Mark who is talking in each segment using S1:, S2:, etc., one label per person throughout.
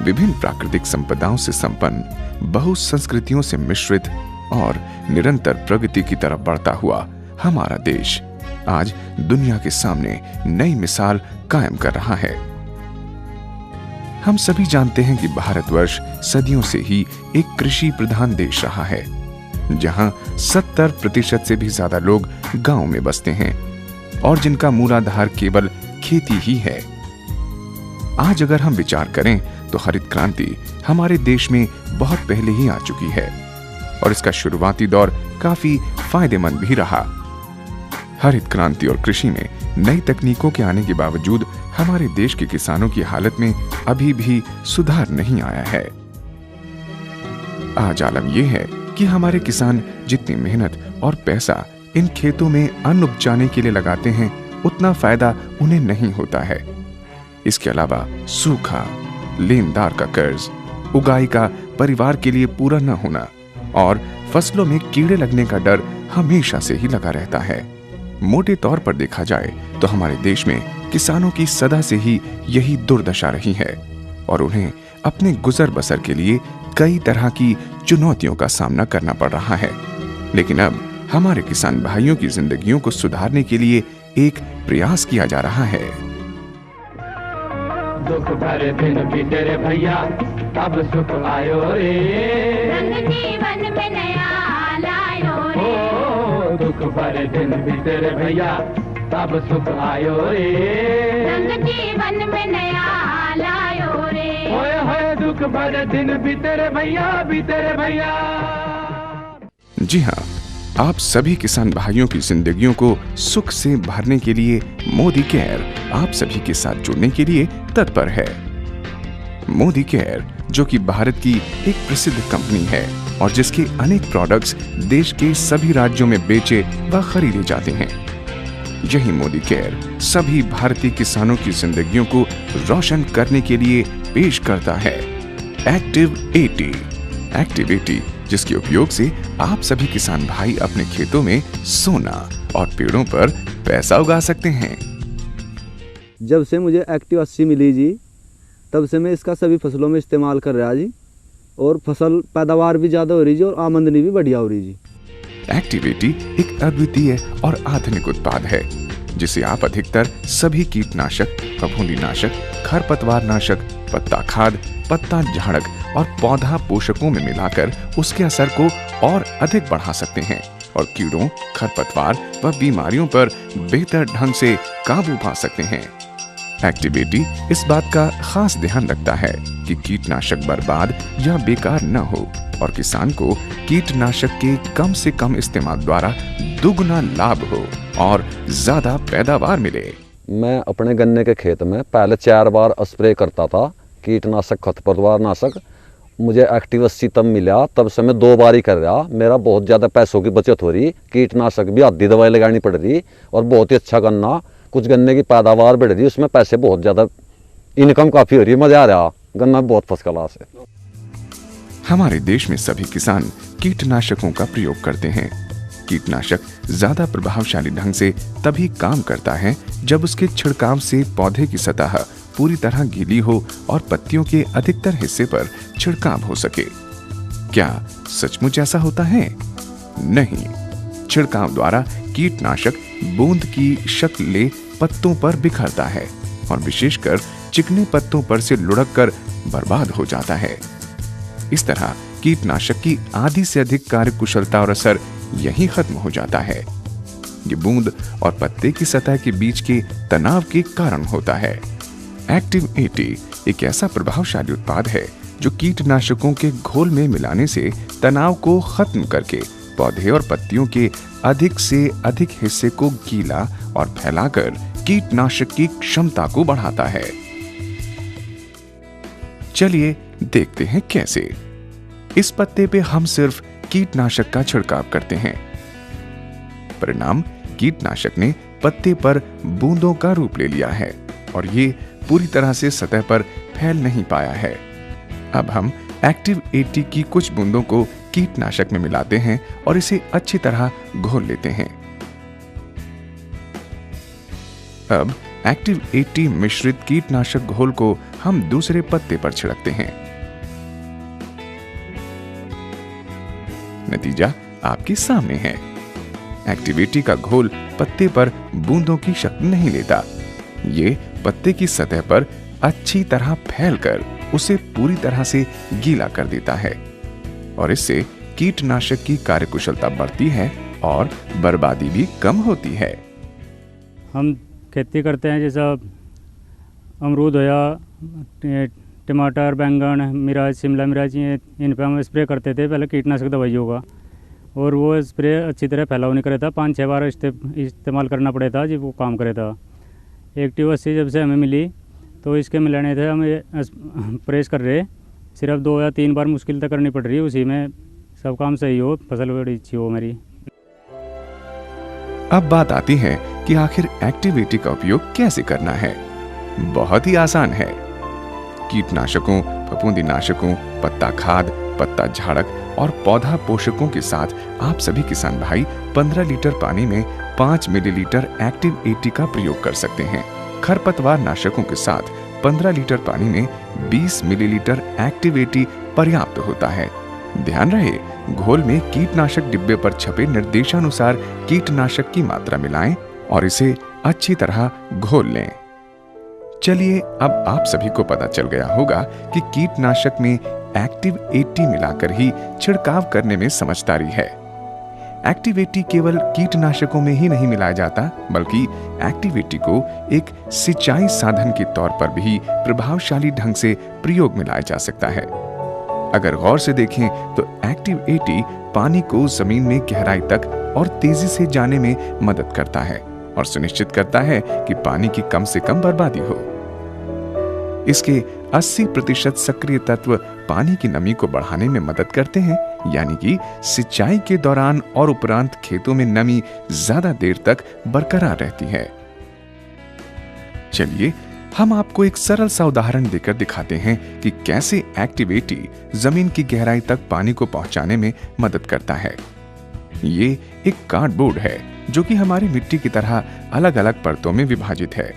S1: विभिन्न प्राकृतिक संपदाओं से संपन्न, बहुसंस्कृतियों से मिश्रित और निरंतर प्रगति की तरफ बढ़ता हुआ हमारा देश आज दुनिया के सामने नई मिसाल कायम कर रहा है। हम सभी जानते हैं कि भारतवर्ष सदियों से ही एक कृषि प्रधान देश रहा है, जहां 70% से भी ज्यादा लोग गांव में बसते हैं और जिनका मूलाधार केवल खेती ही है। आज अगर हम विचार करें तो हरित क्रांति हमारे देश में बहुत पहले ही आ चुकी है और इसका शुरुआती दौर काफी फायदेमंद भी रहा। हरित क्रांति और कृषि में नई तकनीकों के आने के बावजूद हमारे देश के किसानों की हालत में अभी भी सुधार नहीं आया है। आज आलम यह है कि हमारे किसान जितनी मेहनत और पैसा इन खेतों में अन्न उपजाने के लिए लगाते हैं, उतना फायदा उन्हें नहीं होता है। इसके अलावा सूखा, लेनदार का कर्ज, उगाई का परिवार के लिए पूरा न होना और फसलों में कीड़े लगने का डर हमेशा से ही लगा रहता है। मोटे तौर पर देखा जाए तो हमारे देश में किसानों की सदा से ही यही दुर्दशा रही है और उन्हें अपने गुजर बसर के लिए कई तरह की चुनौतियों का सामना करना पड़ रहा है। लेकिन अब हमारे किसान भाइयों की जिंदगियों को सुधारने के लिए एक प्रयास किया जा रहा है।
S2: दुख भरे दिन बीते रे भैया, अब सुख आयो रे, रंग जीवन में नया लायो रे। दुख भरे दिन बीते रे भैया, तब सुख आयो रे, रंग जीवन में नया लायो रे। होए होए दुख भरे दिन बीते रे भैया, बीते रे भैया।
S1: जी हाँ, आप सभी किसान भाइयों की जिंदगियों को सुख से भरने के लिए मोदी केयर आप सभी के साथ जुड़ने के लिए तत्पर है। मोदी केयर, जो कि भारत की एक प्रसिद्ध कंपनी है और जिसके अनेक प्रोडक्ट्स देश के सभी राज्यों में बेचे व खरीदे जाते हैं। यही मोदी केयर सभी भारतीय किसानों की जिंदगियों को रोशन करने के लिए पेश करता है एक्टिव 80। एक्टिव 80, जिसके उपयोग से आप सभी किसान भाई अपने खेतों में सोना और पेड़ों पर पैसा उगा सकते हैं।
S3: जब से मुझे एक्टिव 80 मिली जी, तब से मैं इसका सभी फसलों में इस्तेमाल कर रहा जी और फसल पैदावार भी ज़्यादा हो रही जी और आमदनी भी बढ़िया हो रही जी।
S1: एक्टिव 80 एक अद्वितीय और आधुनिक उत्पाद है जिसे आप अधिकतर सभी कीटनाशक, फफूंदीनाशक, खरपतवार नाशक, पत्ता खाद, पत्ता झाड़क और पौधा पोषकों में मिलाकर उसके असर को और अधिक बढ़ा सकते हैं और कीड़ों, खरपतवार व बीमारियों पर बेहतर ढंग से काबू पा सकते हैं। एक्टिव 80 इस बात का खास ध्यान रखता है कि कीटनाशक बर्बाद या बेकार न हो और किसान को कीटनाशक के कम से कम इस्तेमाल द्वारा दुगना लाभ हो और ज्यादा पैदावार मिले।
S4: मैं अपने गन्ने के खेत में पहले 4 बार स्प्रे करता था कीटनाशक, खरपतवार नाशक। मुझे एक्टिव 80 तब मिला, तब से मैं 2 बार ही कर रहा। मेरा बहुत ज़्यादा पैसों की बचत हो रही, कीटनाशक भी आधी दवाई लगानी पड़ रही और बहुत ही अच्छा गन्ना, कुछ गन्ने की पैदावार बढ़ रही, उसमें पैसे बहुत ज़्यादा, इनकम काफ़ी हो रही, मज़ा आ रहा, गन्ना बहुत फर्स्ट क्लास है।
S1: हमारे देश में सभी किसान कीटनाशकों का प्रयोग करते हैं। कीटनाशक ज्यादा प्रभावशाली ढंग से तभी काम करता है जब उसके छिड़काव से पौधे की सतह पूरी तरह गीली हो और पत्तियों के अधिकतर हिस्से पर छिड़काव हो सके। क्या सचमुच ऐसा होता है? नहीं। छिड़काव द्वारा कीटनाशक बूंद की शक्ल ले पत्तों पर बिखरता है और विशेषकर चिकने पत्तों पर से लुढ़क कर बर्बाद हो जाता है। इस तरह कीटनाशक की आधी से अधिक कार्यकुशलता और असर यहीं खत्म हो जाता है। ये बूंद और पत्ते की सतह के बीच के तनाव के कारण होता है। एक्टिव 80 एक ऐसा प्रभावशाली उत्पाद है जो कीटनाशकों के घोल में मिलाने से तनाव को खत्म करके पौधे और पत्तियों के अधिक से अधिक हिस्से को गीला और फैलाकर कीटनाशक की क्षमता को बढ़ाता है। चलिए देखते हैं कैसे। इस पत्ते पे हम सिर्फ कीटनाशक का छिड़काव करते हैं। परिणाम, कीटनाशक ने पत्ते पर बूंदों का रूप ले लिया है और ये पूरी तरह से सतह पर फैल नहीं पाया है। अब हम एक्टिव 80 की कुछ बूंदों को कीटनाशक में मिलाते हैं और इसे अच्छी तरह घोल लेते हैं। अब एक्टिव 80 मिश्रित कीटनाशक घोल को हम दूसरे पत्ते पर छिड़कते हैं। नतीजा आपके सामने है। एक्टिव 80 का घोल पत्ते पर बूंदों की शक्ल नहीं लेता। ये पत्ते की सतह पर अच्छी तरह फैलकर उसे पूरी तरह से गीला कर देता है और इससे कीटनाशक की कार्यकुशलता बढ़ती है और बर्बादी भी कम होती है।
S5: हम खेती करते हैं, जैसा अमरूद होया, टमाटर, बैंगन, मिर्च, शिमला मिर्च, इन पे हम स्प्रे करते थे पहले कीटनाशक दवाइयों का, और वो स्प्रे अच्छी तरह फैलाव नहीं करे था। 5-6 बार इस्तेमाल करना पड़े था जब वो काम करे था। एक्टिव 80 जब से हमें मिली तो इसके मिलाने थे हम प्रेस कर रहे, सिर्फ 2 या 3 बार मुश्किल तक करनी पड़ रही है, उसी में सब काम सही हो, फसल बड़ी अच्छी हो मेरी।
S1: अब बात आती है कि आखिर एक्टिव 80 का उपयोग कैसे करना है। बहुत ही आसान है। कीटनाशकों, फफूंदीनाशकों, पत्ता खाद, पत्ता झाड़क और पौधा पोषकों के साथ आप सभी किसान भाई 15 लीटर पानी में 5 मिलीलीटर एक्टिव 80 का प्रयोग कर सकते हैं। खरपतवार नाशकों के साथ 15 लीटर पानी में 20 मिलीलीटर एक्टिव 80 पर्याप्त होता है। ध्यान रहे, घोल में कीटनाशक डिब्बे पर छपे निर्देशानुसार कीटनाशक की मात्रा मिलाएं और इसे अच्छी तरह घोल लें। चलिए, अब आप सभी को पता चल गया होगा कि कीटनाशक में एक्टिव 80 मिलाकर ही छिड़काव करने में समझदारी है। एक्टिव 80 केवल कीटनाशकों में ही नहीं मिलाया जाता, बल्कि एक्टिव 80 को एक सिंचाई साधन के तौर पर भी प्रभावशाली ढंग से प्रयोग में लाया जा सकता है। अगर गौर से देखें तो एक्टिव 80 पानी को जमीन में गहराई तक और तेजी से जाने में मदद करता है और सुनिश्चित करता है कि पानी की कम से कम बर्बादी हो। इसके 80% सक्रिय तत्व पानी की नमी को बढ़ाने में मदद करते हैं, यानी कि सिंचाई के दौरान और उपरांत खेतों में नमी ज्यादा देर तक बरकरार रहती है। चलिए, हम आपको एक सरल सा उदाहरण देकर दिखाते हैं कि कैसे एक्टिव 80 जमीन की गहराई तक पानी को पहुंचाने में मदद करता है। ये एक कार्डबोर्ड है जो कि हमारी मिट्टी की तरह अलग अलग परतों में विभाजित है।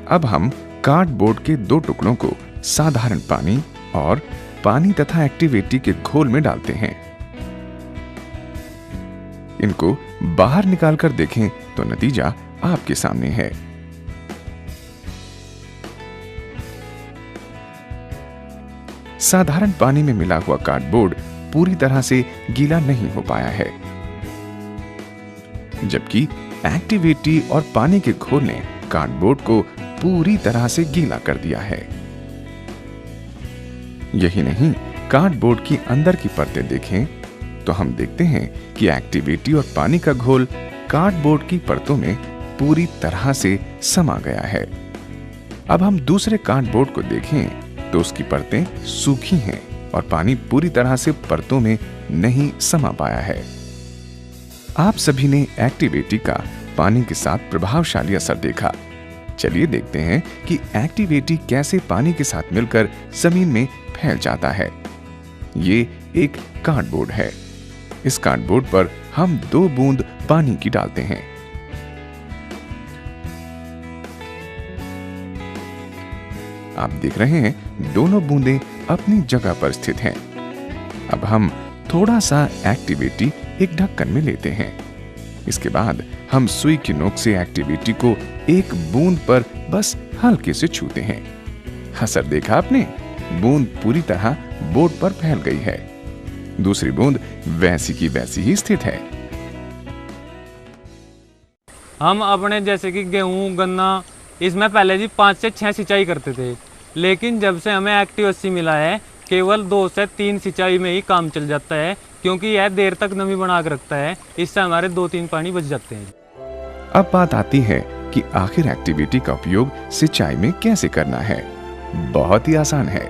S1: अब हम कार्डबोर्ड के 2 टुकड़ों को साधारण पानी और पानी तथा एक्टिव 80 के घोल में डालते हैं। इनको बाहर निकालकर देखें तो नतीजा आपके सामने है। साधारण पानी में मिला हुआ कार्डबोर्ड पूरी तरह से गीला नहीं हो पाया है, जबकि एक्टिव 80 और पानी के घोल ने कार्डबोर्ड को पूरी तरह से गीला कर दिया है। यही नहीं, कार्डबोर्ड की अंदर की परतें देखें तो हम देखते हैं कि एक्टिव 80 और पानी का घोल कार्डबोर्ड की परतों में पूरी तरह से समा गया है। अब हम दूसरे कार्डबोर्ड को देखें तो उसकी परतें सूखी हैं और पानी पूरी तरह से परतों में नहीं समा पाया है। आप सभी ने एक्टिव 80 का पानी के साथ प्रभावशाली असर देखा। चलिए देखते हैं कि एक्टिव 80 कैसे पानी के साथ मिलकर जमीन में फैल जाता है। ये एक कार्डबोर्ड है। इस कार्डबोर्ड पर हम 2 बूंद पानी की डालते हैं। आप देख रहे हैं दोनों बूंदें अपनी जगह पर स्थित हैं। अब हम थोड़ा सा एक्टिव 80 एक ढक्कन में लेते हैं। इसके बाद हम सुई की नोक से एक्टिव 80 को एक बूंद पर बस हल्के से छूते हैं। असर देखा आपने? बूंद पूरी तरह बोर्ड पर फैल गई है। दूसरी बूंद वैसी की वैसी ही स्थित है।
S6: हम अपने जैसे कि गेहूं, गन्ना, इसमें पहले जी 5 से 6 सिंचाई करते थे, लेकिन जब से हमें एक्टिव 80 मिला है केवल 2 से 3 सिंचाई में ही काम चल जाता है, क्योंकि यह देर तक नमी बना कर रखता है। इससे हमारे 2-3 पानी बच जाते हैं।
S1: अब बात आती है कि आखिर एक्टिव 80 का उपयोग सिंचाई में कैसे करना है। बहुत ही आसान है।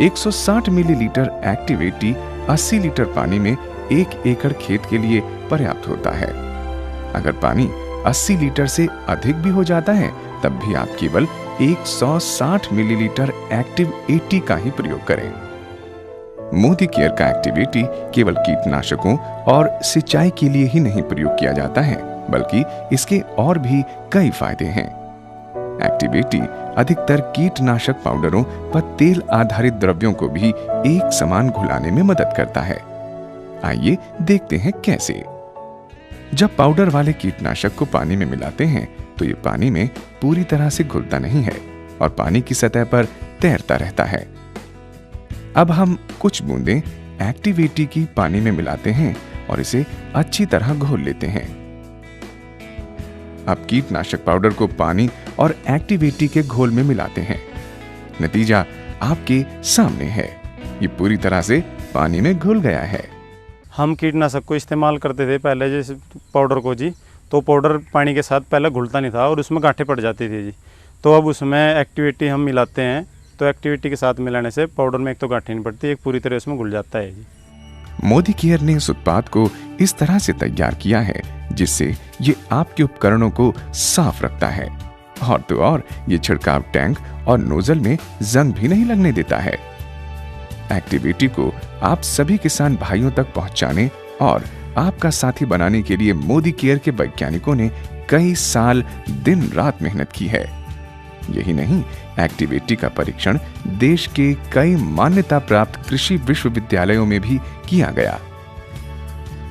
S1: 160 मिलीलीटर एक्टिव 80 80 लीटर पानी में 1 एकड़ खेत के लिए पर्याप्त होता है। अगर पानी 80 लीटर से अधिक भी हो जाता है तब भी आप केवल 160 मिलीलीटर एक्टिव 80 का ही प्रयोग करें। मोदी केयर का एक्टिव 80 केवल कीटनाशकों और सिंचाई के लिए ही नहीं प्रयोग किया जाता है, बल्कि इसके और भी कई फायदे हैं। एक्टिवेटी अधिकतर कीटनाशक पाउडरों व तेल आधारित द्रव्यों को भी एक समान घुलाने में मदद करता है। आइए देखते हैं कैसे। जब पाउडर वाले कीटनाशक को पानी में मिलाते हैं तो ये पानी में पूरी तरह से घुलता नहीं है और पानी की सतह पर तैरता रहता है। अब हम कुछ बूंदें एक्टिवेटी की पानी में मिलाते हैं और इसे अच्छी तरह घोल लेते हैं। अब कीटनाशक पाउडर को पानी और एक्टिवेटी के घोल में मिलाते हैं। नतीजा आपके सामने है, ये पूरी तरह से पानी में घुल गया है।
S7: हम कीटनाशक को इस्तेमाल करते थे पहले जैसे पाउडर को जी, तो पाउडर पानी के साथ पहले घुलता नहीं था और उसमें गांठें पड़ जाती थी जी। तो अब उसमें एक्टिवेटी हम मिलाते हैं, तो एक्टिविटी के साथ मिलाने से पाउडर में एक तो गांठें नहीं पड़ती, एक पूरी तरह उसमें घुल जाता है जी।
S1: मोदी केयर ने इस उत्पाद को इस तरह से तैयार किया है जिससे ये आपके उपकरणों को साफ रखता है और तो और ये छिड़काव टैंक और नोजल में जंग भी नहीं लगने देता है। एक्टिविटी को आप सभी किसान भाइयों तक पहुंचाने और आपका साथी बनाने के लिए मोदी केयर के वैज्ञानिकों ने कई साल दिन रात मेहनत की है। यही नहीं, एक्टिवेटी का परीक्षण देश के कई मान्यता प्राप्त कृषि विश्वविद्यालयों में भी किया गया।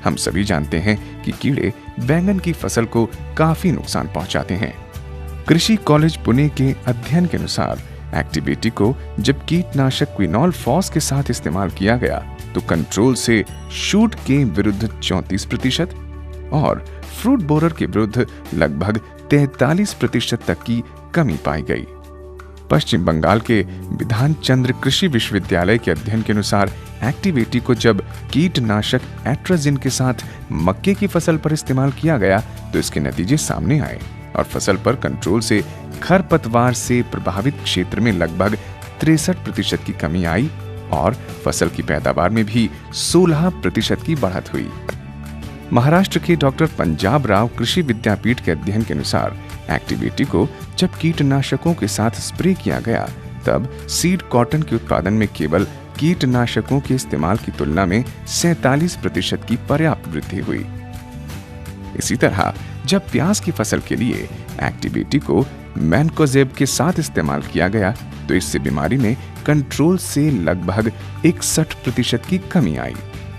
S1: हम सभी जानते हैं कि कीड़े बैंगन की फसल को काफी नुकसान पहुंचाते हैं। कृषि कॉलेज पुणे के अध्ययन के अनुसार एक्टिवेटी को जब कीटनाशक क्विनोल फॉस के साथ इस्तेमाल किया गया तो कंट्रोल से शूट के विरुद्ध 34% और फ्रूट बोरर के विरुद्ध लगभग 43% तक की कमी पाई गई। पश्चिम बंगाल के विधान चंद्र कृषि विश्वविद्यालय के अध्ययन के अनुसार एक्टिवेटी को जब कीटनाशक एट्राजिन के साथ मक्के की फसल पर इस्तेमाल किया गया तो इसके नतीजे सामने आए और फसल पर कंट्रोल से खरपतवार से प्रभावित क्षेत्र में लगभग 63% की कमी आई और फसल की पैदावार में भी 16% की बढ़त हुई। महाराष्ट्र के डॉक्टर पंजाब राव कृषि विद्यापीठ के अध्ययन के अनुसार एक्टिवेटी को जब कीटनाशकों के साथ स्प्रे किया गया तब सीड कॉटन के उत्पादन में केवल कीटनाशकों के इस्तेमाल की तुलना में 47% की पर्याप्त वृद्धि हुई। इसी तरह जब प्याज की फसल के लिए एक्टिवेटी को मैनकोजेब के साथ इस्तेमाल किया गया तो इससे बीमारी में कंट्रोल से लगभग 61% की कमी आई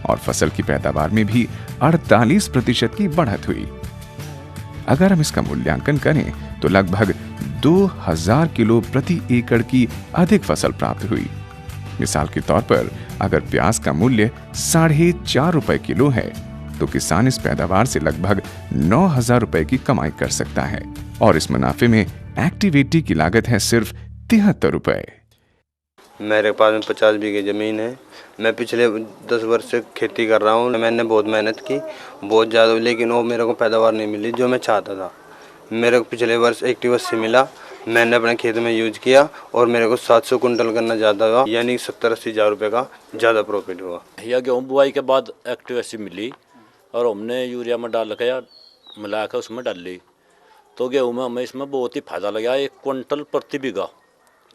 S1: और फसल की पैदावार में भी 48% की बढ़त हुई। अगर हम इसका मूल्यांकन करें तो लगभग 2000 किलो प्रति एकड़ की अधिक फसल प्राप्त हुई। मिसाल के तौर पर अगर प्याज का मूल्य 4.5 रुपए किलो है तो किसान इस पैदावार से लगभग 9000 रुपए की कमाई कर सकता है और इस मुनाफे में एक्टिवेटी की लागत है सिर्फ 73 रुपए।
S8: मेरे पास में 50 बीघे ज़मीन है। मैं पिछले 10 वर्ष से खेती कर रहा हूँ। मैंने बहुत मेहनत की, बहुत ज़्यादा, लेकिन वो मेरे को पैदावार नहीं मिली जो मैं चाहता था। मेरे को पिछले वर्ष एक्टिव 80 मिला, मैंने अपने खेत में यूज किया और मेरे को 700 कुंटल करना ज़्यादा हुआ, यानी 70-80 हज़ार रुपये का ज़्यादा प्रॉफिट हुआ।
S9: या गेहूँ बुआई के बाद एक्टिव 80 मिली और हमने यूरिया में डाल के मिला कर उसमें डाल ली तो गेहूँ में हमें इसमें बहुत ही फायदा लगा। 1 क्विंटल प्रति बीघा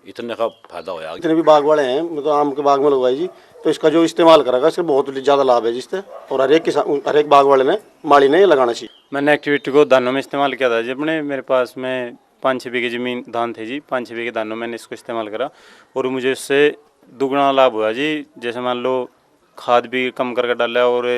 S9: इतने का फायदा होया।
S10: जितने भी बाग वाले हैं, मतलब आम के बाग में लगवाई जी, तो इसका जो इस्तेमाल करेगा इससे बहुत ज़्यादा लाभ है जिससे, और हर एक किसान, हर एक बाग वाले ने, माली ने ये लगाना चाहिए।
S7: मैंने एक्टिविटी को दानों में इस्तेमाल किया था। जब मेरे पास में 5-6 बीघे ज़मीन धान थे जी, 5-6 बीघे धानों मैंने इसको इस्तेमाल करा और मुझे इससे दुगना लाभ हुआ जी। जैसे मान लो खाद भी कम करके डाला और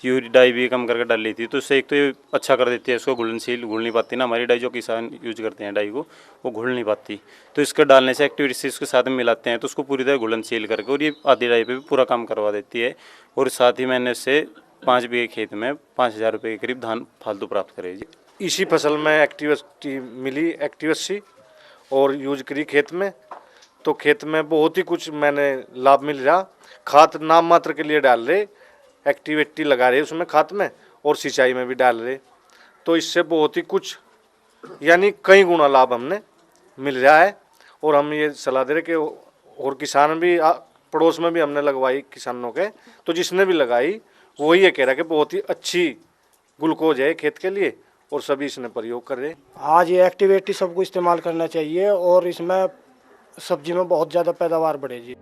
S7: यूरिया डाई भी कम करके डाल ली थी, तो उससे एक तो ये अच्छा कर देती है, इसको घुलनशील, घुल नहीं पाती ना। हमारी डाई जो किसान यूज करते हैं डाई को, वो घुल नहीं पाती, तो इसको डालने से एक्टिविटी से इसके साथ में मिलाते हैं तो उसको पूरी तरह घुलनशील करके और ये आधी डाई पे भी पूरा काम करवा देती है। और साथ ही मैंने इससे 5 बीघे खेत में 5000 रुपये के करीब धान फालतू प्राप्त करे जी।
S11: इसी फसल में एक्टिव 80 मिली, एक्टिव 80 और यूज करी खेत में, तो खेत में बहुत ही कुछ मैंने लाभ मिल रहा। खाद नाम मात्र के लिए डाल रहे, एक्टिविटी लगा रहे उसमें खाद में और सिंचाई में भी डाल रहे, तो इससे बहुत ही कुछ यानी कई गुना लाभ हमने मिल रहा है। और हम ये सलाह दे रहे कि और किसान भी, पड़ोस में भी हमने लगवाई किसानों के, तो जिसने भी लगाई वो ये कह रहा कि बहुत ही अच्छी ग्लूकोज है खेत के लिए और सभी इसने प्रयोग कर रहे।
S12: आज ये एक्टिविटी सबको इस्तेमाल करना चाहिए और इसमें सब्जी में बहुत ज़्यादा पैदावार बढ़ेगी।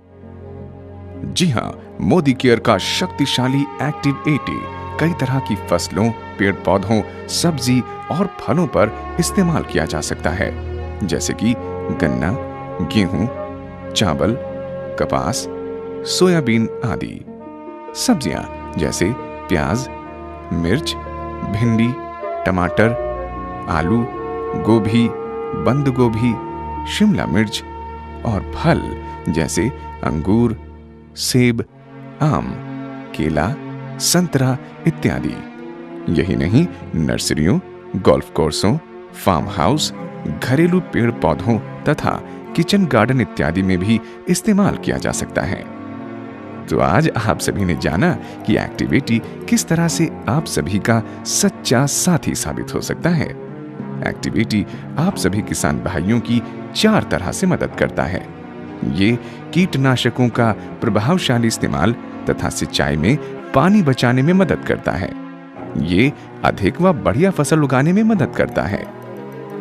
S1: जी हां, मोदी केयर का शक्तिशाली एक्टिव 80 कई तरह की फसलों, पेड़ पौधों, सब्जी और फलों पर इस्तेमाल किया जा सकता है, जैसे कि गन्ना, गेहूं, चावल, कपास, सोयाबीन आदि। सब्जियां जैसे प्याज, मिर्च, भिंडी, टमाटर, आलू, गोभी, बंद गोभी, शिमला मिर्च और फल जैसे अंगूर, सेब, आम, केला, संतरा इत्यादि। यही नहीं, नर्सरियों, गोल्फ कोर्सों, फार्म हाउस, घरेलू पेड़ पौधों तथा किचन गार्डन इत्यादि में भी इस्तेमाल किया जा सकता है। तो आज आप सभी ने जाना कि एक्टिवेटी किस तरह से आप सभी का सच्चा साथी साबित हो सकता है। एक्टिवेटी आप सभी किसान भाइयों की 4 तरह से मदद करता है। ये कीटनाशकों का प्रभावशाली इस्तेमाल तथा सिंचाई में पानी बचाने में मदद करता है। ये अधिक व बढ़िया फसल उगाने में मदद करता है।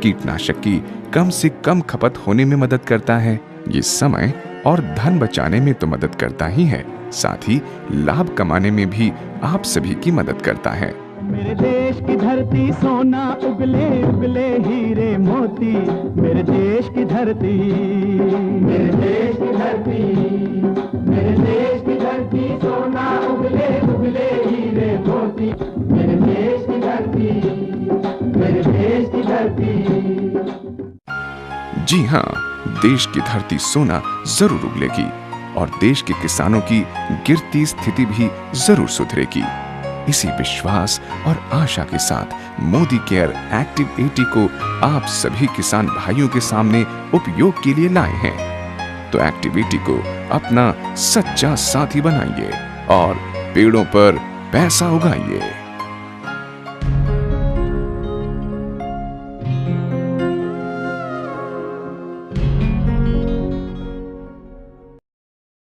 S1: कीटनाशक की कम से कम खपत होने में मदद करता है। ये समय और धन बचाने में तो मदद करता ही है, साथ ही लाभ कमाने में भी आप सभी की मदद करता है।
S2: मेरे देश की धरती सोना उगले उगले हीरे मोती, मेरे देश की धरती, मेरे देश की धरती, मेरे देश की धरती सोना उगले उगले हीरे मोती, मेरे देश की धरती, मेरे देश की धरती।
S1: जी हाँ, देश की धरती सोना जरूर उगलेगी और देश के किसानों की गिरती स्थिति भी जरूर सुधरेगी। इसी विश्वास और आशा के साथ मोदी केयर एक्टिव 80 को आप सभी किसान भाइयों के सामने उपयोग के लिए लाए हैं। तो एक्टिव 80 को अपना सच्चा साथी बनाइए और पेड़ों पर पैसा उगाइए।